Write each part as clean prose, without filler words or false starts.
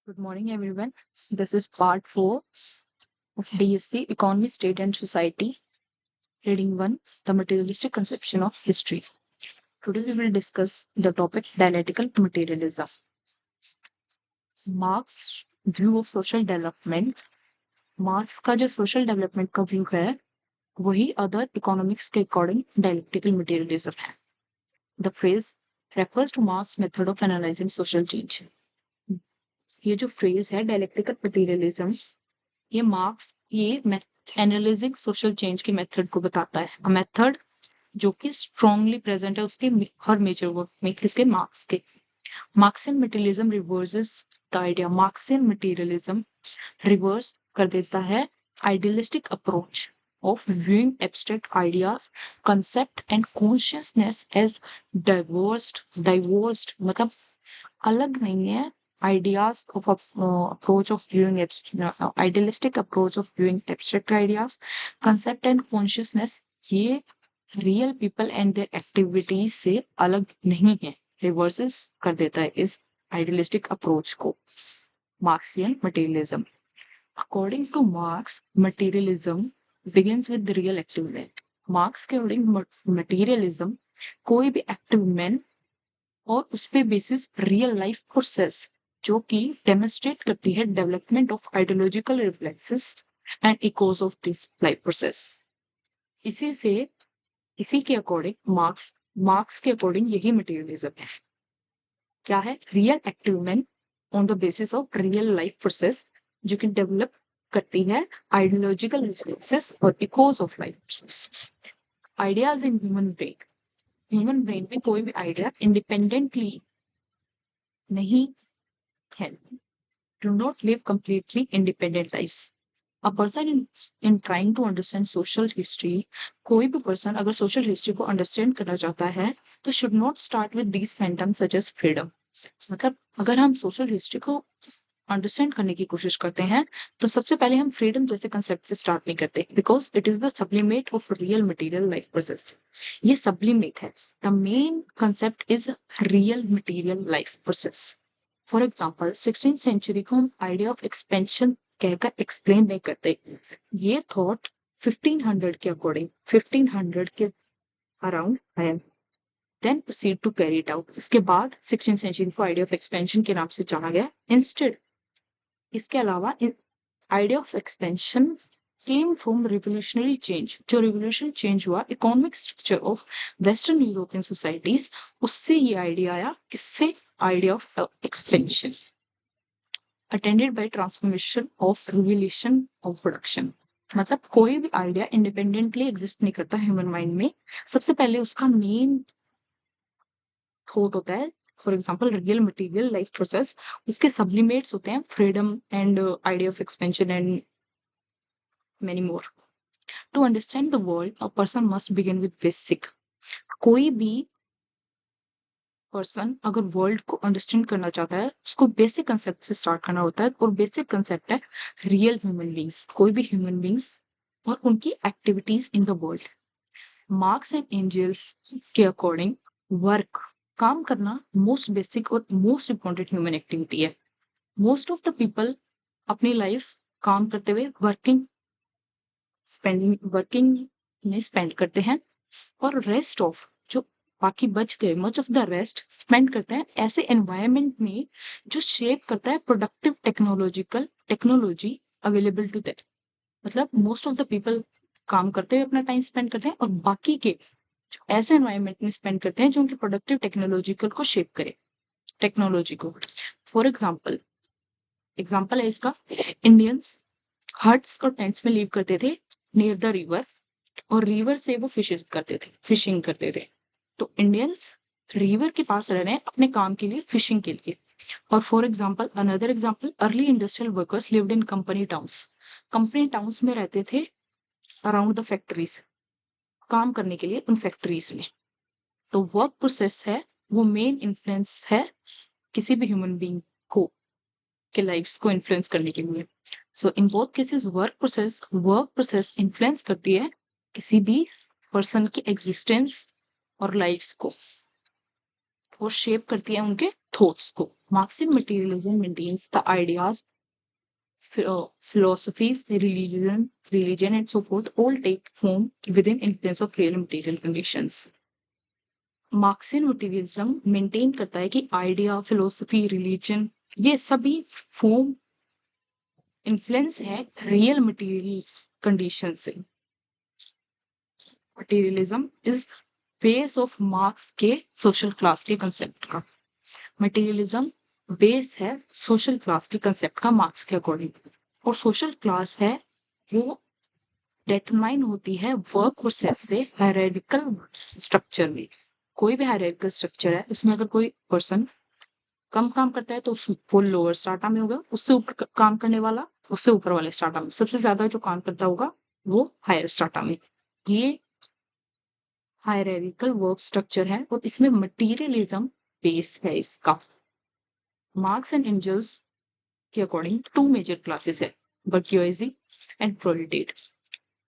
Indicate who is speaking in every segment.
Speaker 1: Good morning, everyone. This is part 4 of DSC Economy, State and Society, Reading 1 The Materialistic Conception of History. Today, we will discuss the topic Dialectical Materialism. Marx' view of social development. Marks का जो social development का view है वही other economics के according dialectical materialism है. The phrase refers two marks method of analysing social change. ये जो phrase है डायलेक्टिकल मटेरियलिज्म, ये मार्क्स ये एनालिजिंग सोशल चेंज के मेथड को बताता है. अ मेथड जो कि स्ट्रांगली प्रेजेंट है उसके हर मेजर वर्क में, किसके? मार्क्स के. Marxian materialism reverses the idea. Marxian materialism reverse कर देता है idealistic approach of viewing abstract ideas, concept and consciousness as divorced मतलब अलग नहीं है. Ideas of approach of viewing idealistic approach of viewing abstract ideas, concept and consciousness ये real people and their activities से अलग नहीं है. रिवर्सेस कर देता है इस idealistic approach को. Marxian materialism. According to Marx, materialism begins with the real active man. Marks के अकॉर्डिंग मटेरियलिज्म कोई भी एक्टिव मैन और उस पे बेसिस रियल लाइफ प्रोसेस जो कि डेमोन्स्ट्रेट करती है development of ideological reflexes and echoes of this life process. इसी के अकॉर्डिंग मार्क्स के अकॉर्डिंग यही मटेरियलिज्म है. क्या है? Real active man on the basis of real life process जो कि डेवलप करती है आइडियोलॉजिकल रिफ्लेक्सेस और echoes of life process. Ideas in human brain में कोई भी आइडिया इंडिपेंडेंटली नहीं है. Do not live completely independent lives. A person in trying to understand social history, कोई भी पर्सन अगर सोशल हिस्ट्री को अंडरस्टैंड करना चाहता है तो should not start with these phantoms such as freedom. मतलब अगर हम सोशल हिस्ट्री को अंडरस्टैंड करने की कोशिश करते हैं तो सबसे पहले हम फ्रीडम जैसे कंसेप्ट से स्टार्ट नहीं करते, because it is the sublimate of real material life process. ये सब्लिमेट है. The main concept is real material life process. For example 16th century को हम आइडिया ऑफ एक्सपेंशन कहकर एक्सप्लेन नहीं करते. ये थॉट 1500 के अकॉर्डिंग 1500 के अराउंड आया, then proceed to carry it out. इसके बाद 16th सेंचुरी को आइडिया ऑफ एक्सपेंशन के नाम से जाना गया. इंस्टेड इसके अलावा idea of expansion came from revolutionary change. जो रिवोल्यूशन चेंज हुआ economic structure of western European societies, उससे ये आइडिया आया. किससे? Idea of expansion attended by transformation of revolution of production. मतलब कोई भी आइडिया इंडिपेंडेंटली एग्जिस्ट नहीं करता ह्यूमन माइंड में. सबसे पहले उसका मेन थॉट होता है, for example real material life process. उसके सब्लिमेट्स होते हैं freedom and idea of expansion and many more. To understand the world, a person must begin with basic. कोई भी पर्सन अगर वर्ल्ड को अंडरस्टैंड करना चाहता है उसको बेसिक कंसेप्ट से स्टार्ट करना होता है, और बेसिक कंसेप्ट है रियल ह्यूमन बींग्स. कोई भी ह्यूमन बींग्स और उनकी activities in the world. Marx and Engels के अकॉर्डिंग वर्क, काम करना, मोस्ट बेसिक और मोस्ट इंपॉर्टेंट ह्यूमन एक्टिविटी है. मोस्ट ऑफ द पीपल अपनी लाइफ काम करते हुए वर्किंग में स्पेंड करते हैं, और रेस्ट ऑफ जो बाकी बच गए much of the rest spend करते हैं ऐसे एनवायरनमेंट में जो शेप करता है productive technology available to that. मतलब मोस्ट ऑफ द पीपल काम करते हुए अपना टाइम स्पेंड करते हैं और बाकी के जो ऐसे एनवायरनमेंट में स्पेंड करते हैं जो उनकी प्रोडक्टिव टेक्नोलॉजिकल को शेप करे, टेक्नोलॉजी को. फॉर एग्जाम्पल है इसका, इंडियंस हट्स और टेंट्स में लिव करते थे नियर द रिवर, और रिवर से वो फिशिंग करते थे. तो इंडियंस रिवर के पास रह रहे हैं अपने काम के लिए, फिशिंग के लिए. और for example another example, early industrial workers lived in company towns में रहते थे अराउंड द फैक्ट्रीज, काम करने के लिए उन फैक्ट्रीज में. तो वर्क प्रोसेस है वो मेन इन्फ्लुएंस है किसी भी ह्यूमन बीइंग को के लाइफ्स को इन्फ्लुएंस करने के लिए. So in both cases work process influence करती है किसी भी पर्सन की एग्जिस्टेंस और लाइफ्स को, और शेप करती है उनके थॉट्स को. Marxian materialism maintains the ideas, philosophies, religion and so forth all take form within influence of real material conditions. Marxian materialism maintain करता है कि आइडिया, फिलोसफी, रिलीजन ये सभी फॉर्म इन्फ्लुएंस है रियल मटेरियल कंडीशन से. Materialism is base of marks के social class के concept का. मटेरियलिज्म बेस है सोशल क्लास के कंसेप्ट का मार्क्स के अकॉर्डिंग. और सोशल क्लास है वो डिटरमाइन होती है वर्क प्रोसेस से हायरार्किकल स्ट्रक्चर में. कोई भी हायरार्किकल स्ट्रक्चर है उसमें अगर कोई पर्सन कम काम करता है तो वो लोअर स्ट्राटा में होगा, उससे ऊपर काम करने वाला उससे ऊपर वाले स्ट्राटा में, सबसे ज्यादा जो काम करता होगा वो हायर स्ट्राटा में. ये हायरार्किकल वर्क स्ट्रक्चर है और इसमें मटेरियलिज्म बेस है इसका. मार्क्स एंड एंजल्स के अकॉर्डिंग टू मेजर क्लासेस है, बर्गुइजी एंड प्रोलेटेट.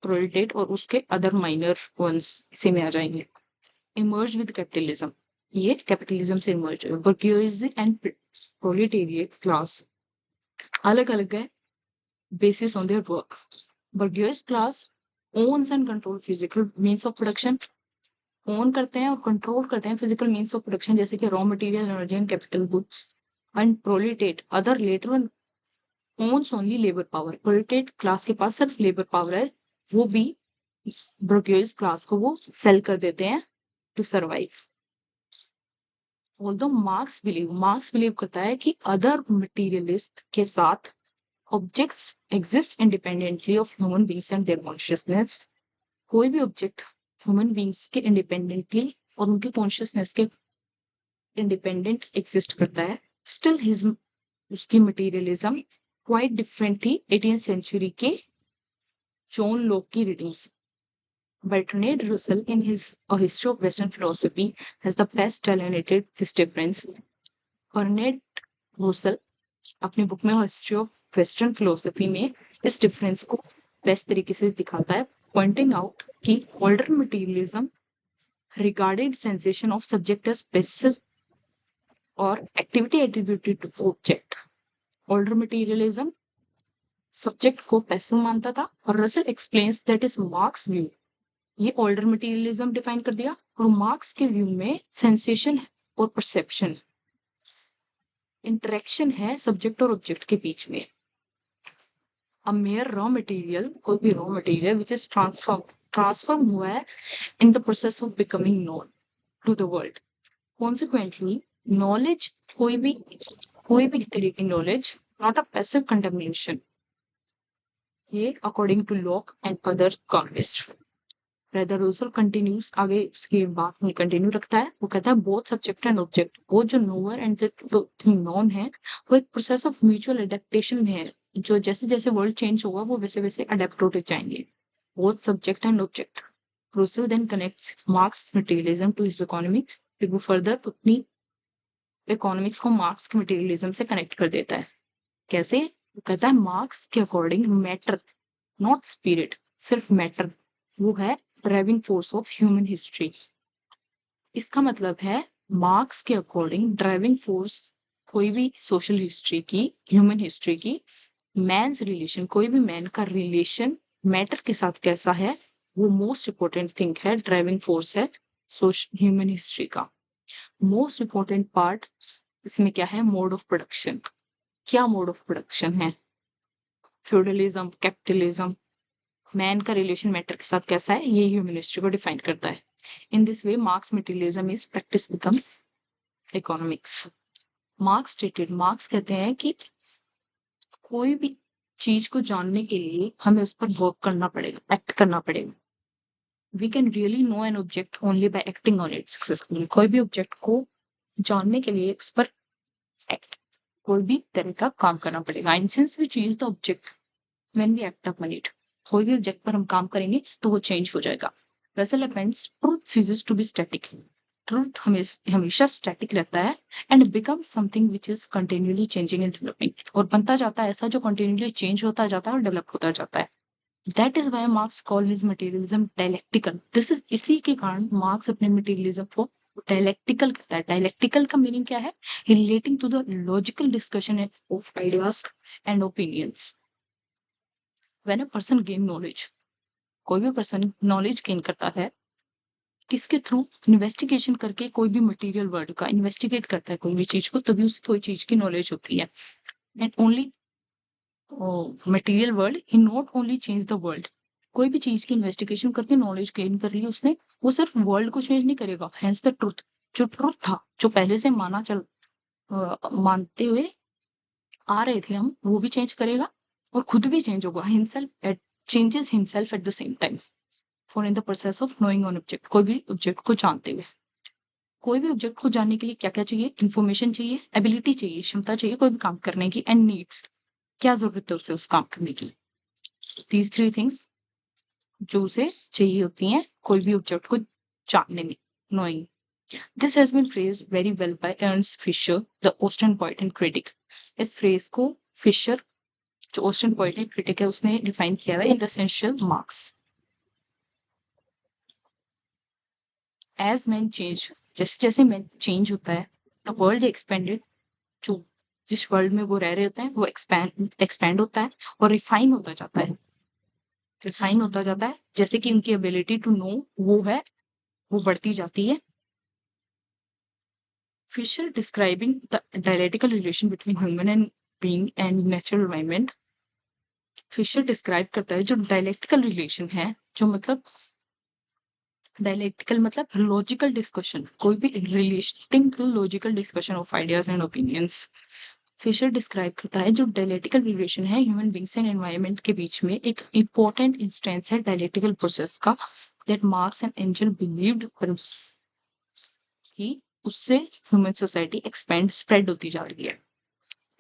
Speaker 1: प्रोलेटेट और उसके अदर माइनर वंस इसी में आ जाएंगे. इमर्ज विद कैपिटलिज्म, ये कैपिटलिज्म से इमर्ज हुए. बर्गुइजी एंड प्रोलेटेरिएट क्लास अलग अलग है basis on their work. Bourgeois class owns and control physical means of production, own करते हैं और कंट्रोल करते हैं फिजिकल मीन्स ऑफ प्रोडक्शन जैसे कि raw material, energy and capital goods. And proletariat other latter one owns only labour power. Proletariat class के पास सिर्फ लेबर पावर है, वो भी बर्गुइज क्लास को वो सेल कर देते हैं to survive. Although Marx believe करता है कि अदर मटेरियलिस्ट के साथ objects exist independently of human beings and their consciousness. कोई भी ऑब्जेक्ट ह्यूमन बीइंग्स के इंडिपेंडेंटली और उनके कॉन्शियसनेस के इंडिपेंडेंट एग्जिस्ट करता है. स्टिल हिज उसकी मटेरियलिज्म क्वाइट डिफरेंट थी 18th सेंचुरी के जॉन लॉक की रीडिंग से. Bertrand Russell in his A History of Western Philosophy has the best delineated this difference. Bertrand Russell अपनी बुक में हिस्ट्री ऑफ वेस्टर्न फिलोसफी में इस difference को best तरीके से दिखाता है, पॉइंटिंग आउट कि older materialism regarded sensation of subject as passive और activity attributed to object. Older materialism subject को पैसिव मानता था और Russell explains that is Marx view. ये ओल्डर मटेरियलिज्म डिफाइन कर दिया और मार्क्स के व्यू में सेंसेशन और परसेप्शन इंटरेक्शन है सब्जेक्ट और ऑब्जेक्ट के बीच में. अ मेयर रॉ मटेरियल, कोई भी raw material which is transform हुआ है in the process of becoming known to the world. Consequently knowledge कोई भी तरह की knowledge not a passive contemplation. ये according to Locke and other economist. Rather Russell continues आगे उसकी बात में कंटिन्यू रखता है. वो कहता है बोथ सब्जेक्ट एंड ऑब्जेक्ट, वो जो नोअर एंड जो नॉन है वो एक प्रोसेस ऑफ म्यूचुअल एडेप्टेशन में है. जो जैसे जैसे वर्ल्ड चेंज होगा वो वैसे वैसे अडेप्ट होते जाएंगे. Both subject and object. Russell then connects Marx materialism to his economy. फिर वो फर्दर अपनी इकोनॉमिक्स को मार्क्स के मटेरियलिज्म से कनेक्ट कर देता है. कैसे? वो कहता है मार्क्स के अकॉर्डिंग मैटर नॉट स्पिरिट, सिर्फ मैटर वो है driving force of human history. इसका मतलब है मार्क्स के अकॉर्डिंग ड्राइविंग फोर्स कोई भी सोशल हिस्ट्री की, ह्यूमन हिस्ट्री की, मैन्स रिलेशन, कोई भी मैन का रिलेशन मैटर के साथ कैसा है वो मोस्ट इंपॉर्टेंट थिंग है, ड्राइविंग फोर्स है ह्यूमन हिस्ट्री का. मोस्ट इंपॉर्टेंट पार्ट इसमें क्या है? Mode of production. क्या मोड ऑफ प्रोडक्शन है? फ्यूडलिज्म, कैपिटलिज्म, मैन का रिलेशन मैटर के साथ कैसा है, ये ह्यूमन हिस्ट्री को डिफाइन करता है. In this way marks materialism is practice become economics. Marks कहते हैं कि कोई भी चीज को जानने के लिए हमें उस पर वर्क करना पड़ेगा, एक्ट करना पड़ेगा. We can really know an object only by acting on it successfully. कोई भी ऑब्जेक्ट को जानने के लिए उस पर एक्ट, कोई भी तरह का काम करना पड़ेगा. And since we change the object when we act upon it, कोई भी ऑब्जेक्ट पर हम काम करेंगे तो वो चेंज हो जाएगा. Russell appoints truth ceases to be static. Truth हमेशा स्टैटिक रहता है and become something which is continually changing and developing, और बनता जाता है ऐसा जो कंटिन्यूअली चेंज होता जाता है और डेवलप होता जाता है. That is why Marx call his materialism dialectical. This is इसी के कारण मार्क्स अपने मटेरियलिज्म को डायलेक्टिकल करता है। डायलेक्टिकल का मीनिंग क्या है? Relating to the logical discussion of ideas and opinions. When a person gain knowledge, कोई भी पर्सन नॉलेज गेन करता है किसके थ्रू? इन्वेस्टिगेशन करके। कोई भी मटेरियल वर्ड का इन्वेस्टिगेट करता है कोई भी चीज को, तभी उसे कोई चीज की नॉलेज होती है। And only material world he not only change the world. कोई भी चीज की इन्वेस्टिगेशन करके नॉलेज गेन कर ली उसने, वो सिर्फ वर्ल्ड को चेंज नहीं करेगा, हेंस द ट्रुथ। जो ट्रुथ था, जो पहले से मानते हुए आ रहे थे हम, वो भी चेंज करेगा और खुद भी चेंज होगा। Himself changes himself at the same time for in the process of knowing on object. कोई भी ऑब्जेक्ट को जानते हुए, कोई भी ऑब्जेक्ट को जानने के लिए क्या क्या चाहिए? इंफॉर्मेशन चाहिए, एबिलिटी चाहिए, क्षमता चाहिए कोई भी काम करने की, एंड नीड्स, क्या जरूरत है उसे उस काम करने की। दीज थ्री थिंग्स जो उसे चाहिए होती हैं कोई भी ऑब्जेक्ट को जानने में, knowing. This has been phrased very well by Ernst Fischer, the Austrian poet and critic. इस फ्रेज को फिशर, जो ऑस्टिन पोएट एंड क्रिटिक है, उसने डिफाइन किया है in the essential Marx. As man change, जैसे जैसे मैन चेंज होता है, द वर्ल्ड एक्सपेंडेड, जो जिस वर्ल्ड में वो रह रहे होते हैं वो एक्सपैंड होता है और रिफाइन होता जाता है। रिफाइन होता जाता है, जैसे कि उनकी एबिलिटी टू नो वो है, वो बढ़ती जाती है। Fisher describing the dialectical relation between human and being and natural environment. Fisher describe करता है जो डायलेक्टिकल रिलेशन है, जो मतलब डायलेक्टिकल मतलब लॉजिकल डिस्कशन, कोई भी relating to logical discussion of ideas and opinions. Fisher describe करता है जो डायलेक्टिकल रिलेशन है ह्यूमन बींग्स एंड एनवायरनमेंट के बीच में, एक इंपॉर्टेंट इंस्टेंस है डायलेक्टिकल प्रोसेस का, that Marx and Engel believed कि उससे ह्यूमन सोसाइटी एक्सपेंड स्प्रेड होती जा रही है।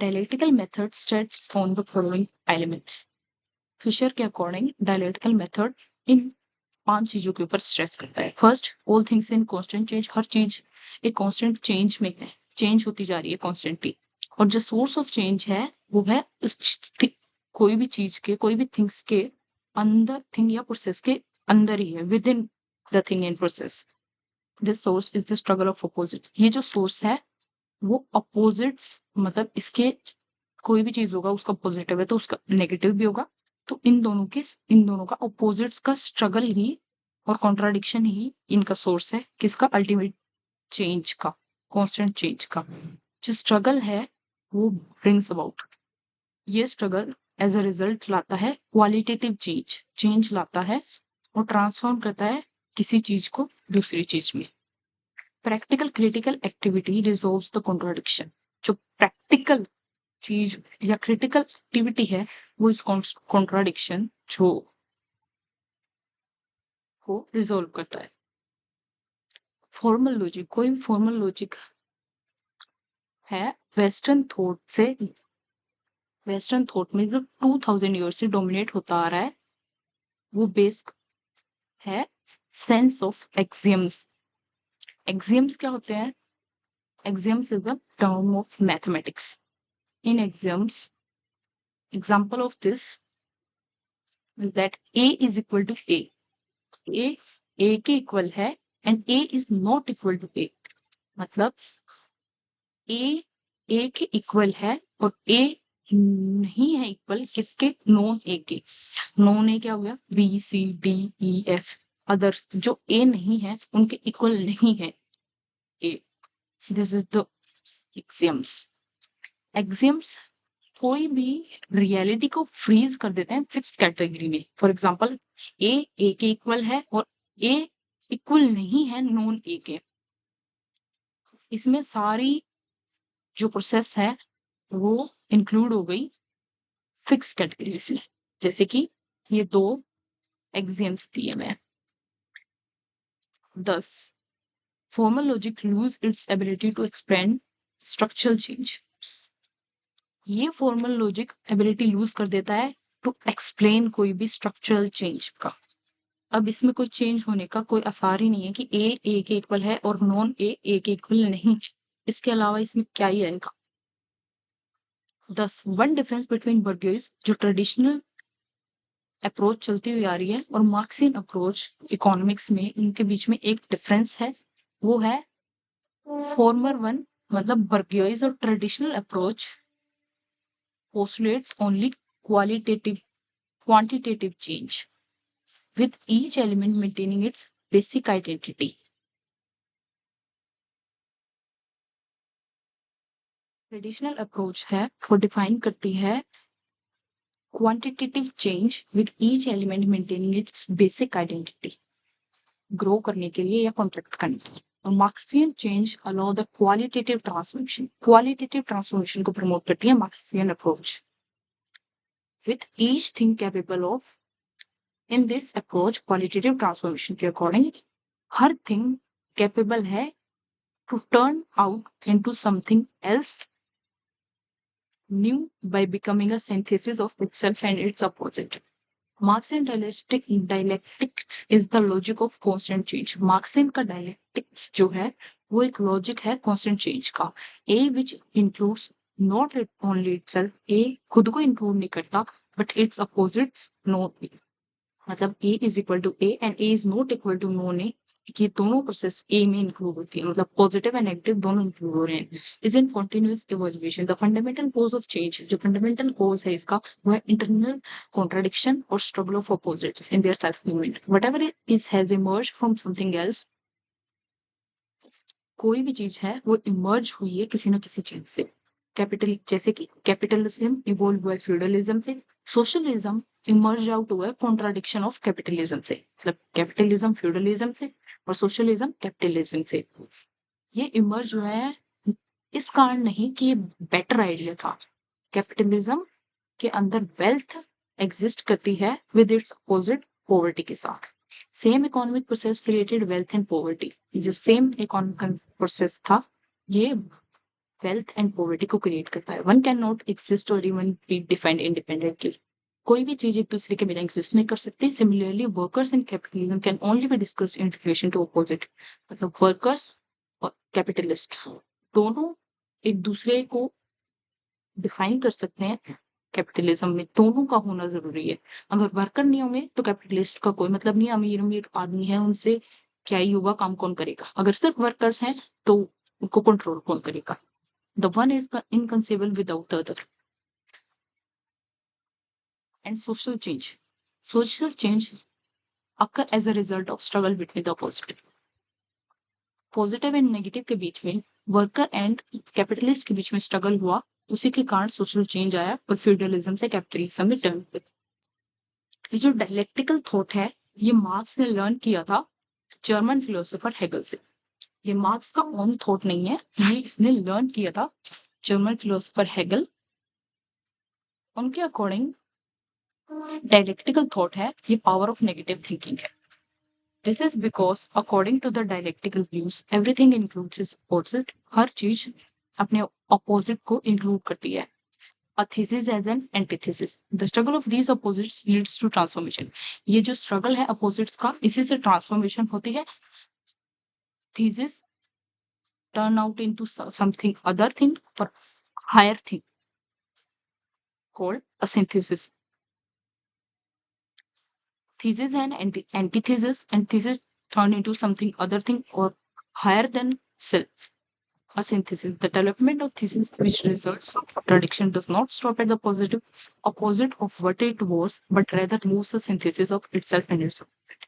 Speaker 1: Dialectical method states on the following elements. Fischer के अकॉर्डिंग डायलेक्टिकल मेथड इन 5 चीजों के ऊपर स्ट्रेस करता है। First, all things in constant change, हर चीज एक कांस्टेंट चेंज में है, चेंज होती जा रही है कॉन्स्टेंटली। और जो सोर्स ऑफ चेंज है वो है कोई भी चीज के, कोई भी थिंग्स के अंदर, थिंग या प्रोसेस के अंदर ही है, with in the thing in process. This source is the struggle of opposite. ये जो सोर्स है वो अपोजिट्स, मतलब इसके कोई भी चीज होगा उसका पॉजिटिव है तो उसका नेगेटिव भी होगा। तो इन दोनों का अपोजिट्स का स्ट्रगल ही और कॉन्ट्राडिक्शन ही इनका सोर्स है, किसका? अल्टीमेट चेंज का, कांस्टेंट चेंज का। जो स्ट्रगल है वो ब्रिंग्स अबाउट, ये स्ट्रगल एज अ रिजल्ट लाता है क्वालिटेटिव चेंज, चेंज लाता है और ट्रांसफॉर्म करता है किसी चीज को दूसरी चीज में। Practical critical activity resolves the contradiction. जो प्रैक्टिकल चीज या क्रिटिकल एक्टिविटी है वो इस कॉन्ट्राडिक्शन जो को रिजोल्व करता है। फॉर्मल लॉजिक, कोई भी फॉर्मल लॉजिक है वेस्टर्न थॉट से, वेस्टर्न थॉट में जो 2000 ईयर से डोमिनेट होता आ रहा है, वो बेस्ड है सेंस ऑफ एक्सियम्स। एक्सियम्स क्या होते हैं? Axioms is the term of mathematics. In axioms, example of this that A is equal to A, A के इक्वल है and A is not equal to A. मतलब A के equal है और ए नहीं है इक्वल किसके? नॉन ए के। नॉन ए क्या हो गया? B C D E F, others जो ए नहीं है उनके इक्वल नहीं है A. This is the axioms. Axioms कोई भी रियलिटी को फ्रीज कर देते हैं फिक्स्ड कैटेगरी में। फॉर एग्जांपल ए के इक्वल है और ए इक्वल नहीं है नॉन ए के। इसमें सारी जो प्रोसेस है वो इंक्लूड हो गई फिक्स कैटेगरी से। जैसे कि ये 2 एक्सियम्स दिए हुए हैं। 10, formal logic lose its ability to explain structural change. ये फॉर्मल लॉजिक एबिलिटी लूज कर देता है टू एक्सप्लेन कोई भी स्ट्रक्चरल चेंज का। अब इसमें कोई चेंज होने का कोई आसार ही नहीं है कि ए के इक्वल है और नॉन ए के इक्वल नहीं है। इसके अलावा इसमें क्या ही आएगा? 10, वन डिफरेंस बिटवीन बर्गेज, जो ट्रेडिशनल अप्रोच चलती हुई आ रही है, और मार्क्सियन अप्रोच इकोनॉमिक्स में, इनके बीच में एक डिफरेंस है, वो है फॉर्मर वन मतलब बर्गियोइज और traditional approach postulates only quantitative change, with each element maintaining its basic identity. Traditional approach है वो डिफाइन करती है quantitative change with each element maintaining it's basic identity, grow करने के लिए या कॉन्ट्रैक्ट करने के लिए। और Marxian change allow the qualitative transformation को प्रमोट करती है Marxian approach. With each thing capable of, in this approach qualitative transformation के अकॉर्डिंग हर थिंग कैपेबल है to turn out into something else new by becoming a synthesis of itself and its opposite. Marxian dialectics is the logic of constant change. Marxian का dialectics जो है वो एक logic है constant change का। A which includes not only itself, A खुद को include नहीं करता but its opposites no, मतलब A is equal to A and A is not equal to non A, ये दोनों प्रोसेस A में इंक्लूड होती है, मतलब पॉजिटिव एंड नेगेटिव दोनों इंक्लूड हो रहे हैं। Is in continuous evolution. The fundamental cause of change, जो फंडामेंटल कोज है इसका वो है इंटरनल कॉन्ट्राडिक्शन और struggle of opposites in their self movement. Whatever is has emerge from something else, कोई भी चीज है वो इमर्ज हुई है किसी न किसी चीज से। कैपिटल जैसे कि कैपिटलिज्म इवोल्व हुआ है फ्यूडलिज्म से, सोशलिज्म इमर्ज आउट हुआ है कॉन्ट्राडिक्शन ऑफ कैपिटलिज्म से, मतलब कैपिटलिज्म फ्यूडलिज्म से और सोशलिज्म कैपिटलिज्म से। ये इमर्ज हुआ है इस कारण नहीं कि ये बेटर आइडिया था। कैपिटलिज्म के अंदर वेल्थ एग्जिस्ट करती है विद इट्स अपोजिट पॉवर्टी के साथ। Same economic process created wealth and poverty. जो सेम इकोनॉमिक प्रोसेस था ये वेल्थ एंड पॉवर्टी को क्रिएट करता है। वन कैन नॉट एग्जिस्ट और इवन बी डिफाइंड इंडिपेंडेंटली। कोई भी चीज एक दूसरे के बिना एग्जिस्ट नहीं कर सकती। Similarly workers and capitalism can only be discussed in relation to opposite, मतलब वर्कर्स और कैपिटलिस्ट दोनों एक दूसरे को डिफाइन कर सकते हैं। कैपिटलिज्म में दोनों का होना जरूरी है। अगर वर्कर नहीं होंगे तो कैपिटलिस्ट का कोई मतलब नहीं। अमीर अमीर आदमी है उनसे क्या ही होगा, काम कौन करेगा। अगर सिर्फ वर्कर्स हैं तो उनको कंट्रोल कौन करेगा। The one is inconceivable without the other. And social change occur as a result of struggle between the positive and negative के बीच में, वर्कर एंड कैपिटलिस्ट के बीच में स्ट्रगल हुआ, उसी के कारण सोशल चेंज आया और फ्यूडलिज्म से कैपिटलिज्म में टर्न हुआ। ये जो डायलेक्टिकल थॉट है ये मार्क्स ने लर्न किया था जर्मन फिलोसोफर हेगल से। ये मार्क्स का ओन थॉट नहीं है, ये इसने लर्न किया था जर्मन फिलोसोफर हेगल। उनके अकॉर्डिंग डायलेक्टिकल थॉट है ये पावर ऑफ नेगेटिव थिंकिंग है। This is because according to the dialectical views, everything includes its opposite. हर चीज अपने opposite को include करती है। A thesis as an antithesis. The struggle of these opposites leads to transformation. ये जो struggle है opposites का, इसी से transformation होती है। Thesis turn out into something other thing or higher thing called a synthesis. Thesis and antithesis, and thesis turn into something other thing or higher than self. A synthesis. The development of thesis which results from contradiction does not stop at the opposite of what it was, but rather moves the synthesis of itself and its opposite.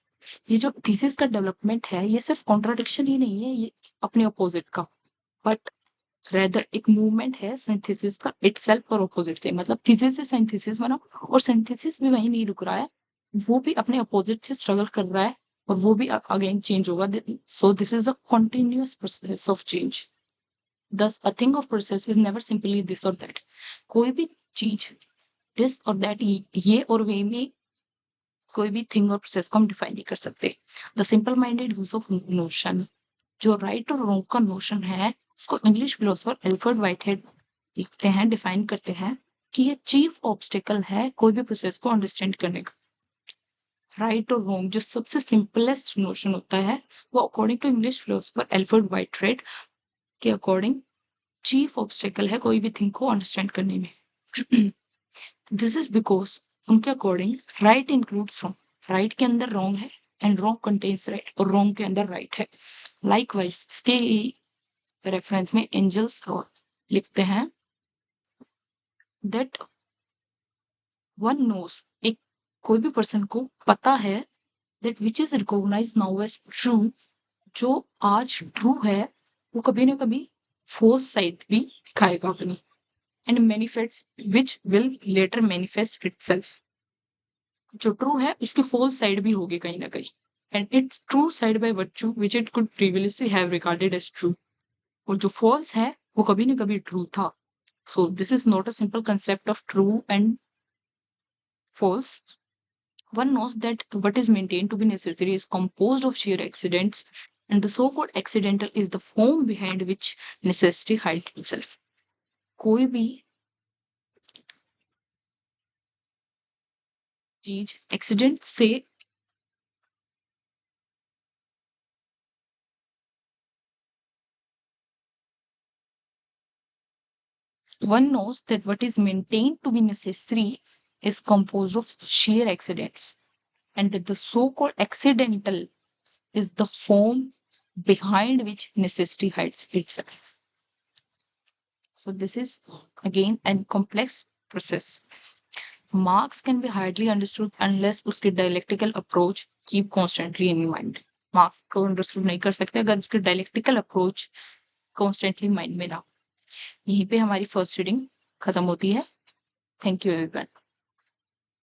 Speaker 1: ये जो thesis का development है ये सिर्फ contradiction ही नहीं है ये अपने अपोजिट का, बट रेदर एक मूवमेंट है सिंथेसिस का इटसेल्फ और अपोजिट से। मतलब थीसिस से सिंथेसिस बना और सिंथेसिस भी वहीं नहीं रुक रहा है, वो भी अपने अपोजिट से स्ट्रगल कर रहा है और वो भी अगेन चेंज होगा। So this is a continuous process of change. Thus, a thing of process is never simply this or that. कोई भी चीज this और that ये और वे में कोई भी थिंग और प्रोसेस को हम डिफाइन नहीं कर सकते। The simple minded use of notion, जो राइट और रॉन्ग का नोशन है इसको इंग्लिश फिलोसोफर एल्फ्रेड व्हाइटहेड लिखते हैं, डिफाइन करते हैं कि ये चीफ ऑब्स्टेकल है कोई भी प्रोसेस को अंडरस्टैंड करने का। राइट और रॉन्ग जो सबसे सिंपलेस्ट नोशन होता है वो according to English philosopher Alfred Whitehead के अकॉर्डिंग चीफ ऑब्स्टेकल है कोई भी थिंग को अंडरस्टैंड करने में। दिस इज बिकॉज उनके अकॉर्डिंग राइट इंक्लूड्स रॉन्ग, राइट के अंदर रॉन्ग है एंड रॉन्ग कंटेन्स राइट और रॉन्ग के अंदर राइट है। लाइकवाइज इसके रेफरेंस में एंजल्स लिखते हैं दैट वन नोस, एक कोई भी पर्सन को पता है that which is recognize now as true, जो आज ट्रू है वो कभी ना कभी फोर्स साइड भी दिखाएगा अपनी, and manifest which will later manifest itself, जो ट्रू है उसकी फॉल्स साइड भी होगी कहीं ना कहीं, and its true side by virtue which it could previously have regarded as true, और जो फॉल्स है वो कभी ना कभी ट्रू था. So this is not a simple concept of true and false. One knows that what is maintained to be necessary is composed of sheer accidents, and the so-called accidental is the form behind which necessity hides itself. कोई भी चीज accident से one knows that what is maintained to be necessary is composed of sheer accidents, and that the so-called accidental is the form behind which necessity hides itself. So this is again a complex process. Marx can be hardly understood unless उसकी dialectical approach keep constantly in mind. Marx को understood नहीं कर सकते अगर उसकी dialectical approach constantly mind में ना. यहीं पे हमारी first reading खत्म होती है. Thank you everyone.